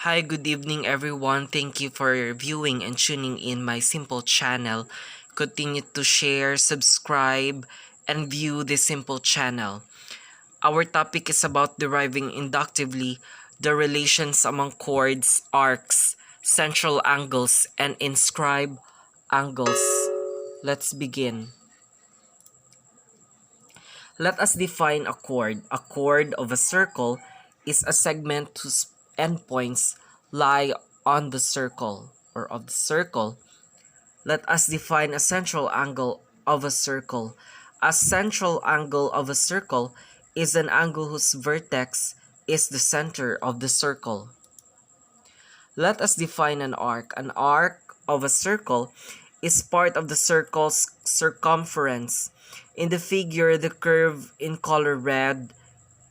Hi, good evening everyone. Thank you for viewing and tuning in my simple channel. Continue to share, subscribe, and view this simple channel. Our topic is about deriving inductively the relations among chords, arcs, central angles, and inscribed angles. Let's begin. Let us define a chord. A chord of a circle is a segment whose endpoints lie on the circle or of the circle. Let us define a central angle of a circle. A central angle of a circle is an angle whose vertex is the center of the circle. Let us define an arc. An arc of a circle is part of the circle's circumference. In the figure, the curve in color red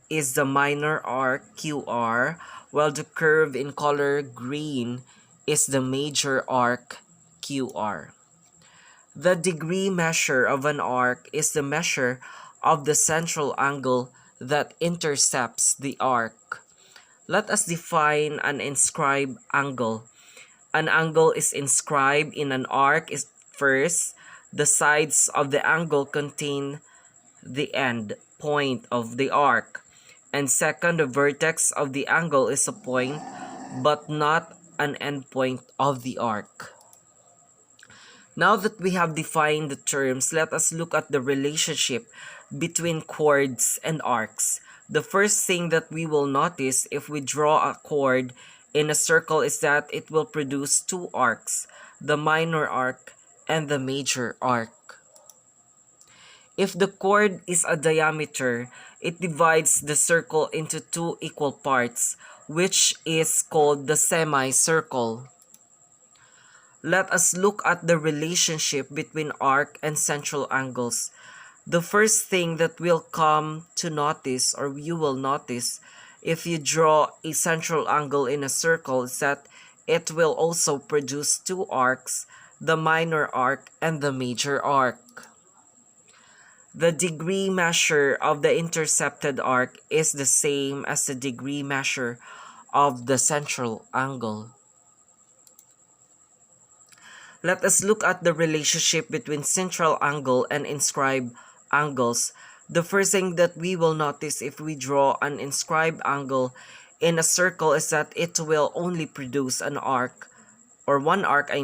is the minor arc QR, while the curve in color green is the major arc QR. The degree measure of an arc is the measure of the central angle that intercepts the arc. Let us define an inscribed angle. An angle is inscribed in an arc is first, the sides of the angle contain the end point of the arc. And second, the vertex of the angle is a point but not an endpoint of the arc. Now that we have defined the terms, let us look at the relationship between chords and arcs. The first thing that we will notice if we draw a chord in a circle is that it will produce two arcs, the minor arc and the major arc. If the chord is a diameter, it divides the circle into two equal parts, which is called the semicircle. Let us look at the relationship between arc and central angles. The first thing that will come to notice, or you will notice, if you draw a central angle in a circle is that it will also produce two arcs, the minor arc and the major arc. The degree measure of the intercepted arc is the same as the degree measure of the central angle. Let us look at the relationship between central angle and inscribed angles. The first thing that we will notice if we draw an inscribed angle in a circle is that it will only produce an arc, or one arc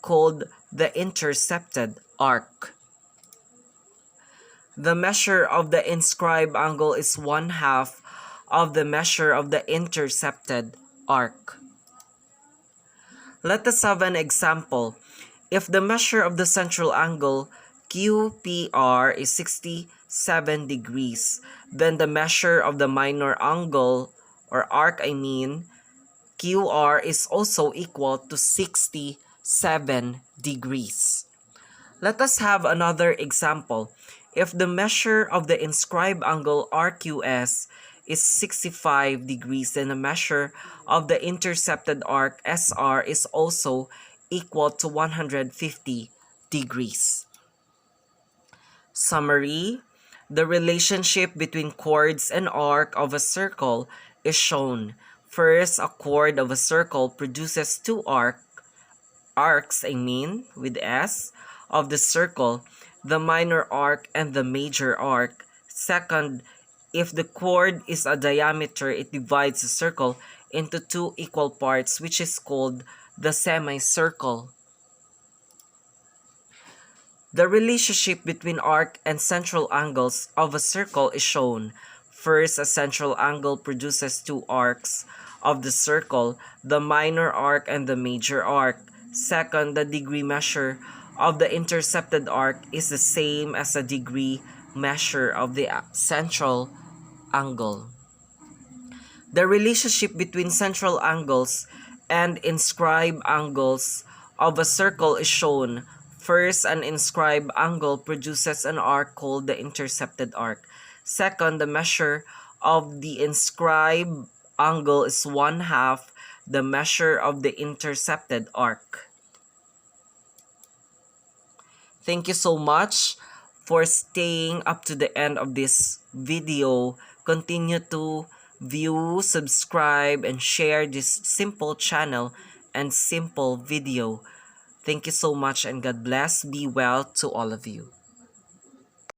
called the intercepted arc. The measure of the inscribed angle is 1/2 of the measure of the intercepted arc. Let us have an example. If the measure of the central angle QPR is 67 degrees, then the measure of the minor angle or arc QR is also equal to 67 degrees. Let us have another example. If the measure of the inscribed angle RQS is 65 degrees, then the measure of the intercepted arc SR is also equal to 150 degrees. Summary: the relationship between chords and arc of a circle is shown. First, a chord of a circle produces two arcs with S of the circle, the minor arc and the major arc. Second, if the chord is a diameter, it divides the circle into two equal parts, which is called the semicircle. The relationship between arc and central angles of a circle is shown. First, a central angle produces two arcs of the circle, the minor arc and the major arc. Second, the degree measure of the intercepted arc is the same as the degree measure of the central angle. The relationship between central angles and inscribed angles of a circle is shown. First, an inscribed angle produces an arc called the intercepted arc. Second, the measure of the inscribed angle is 1/2 the measure of the intercepted arc. Thank you so much for staying up to the end of this video. Continue to view, subscribe, and share this simple channel and simple video. Thank you so much and God bless. Be well to all of you.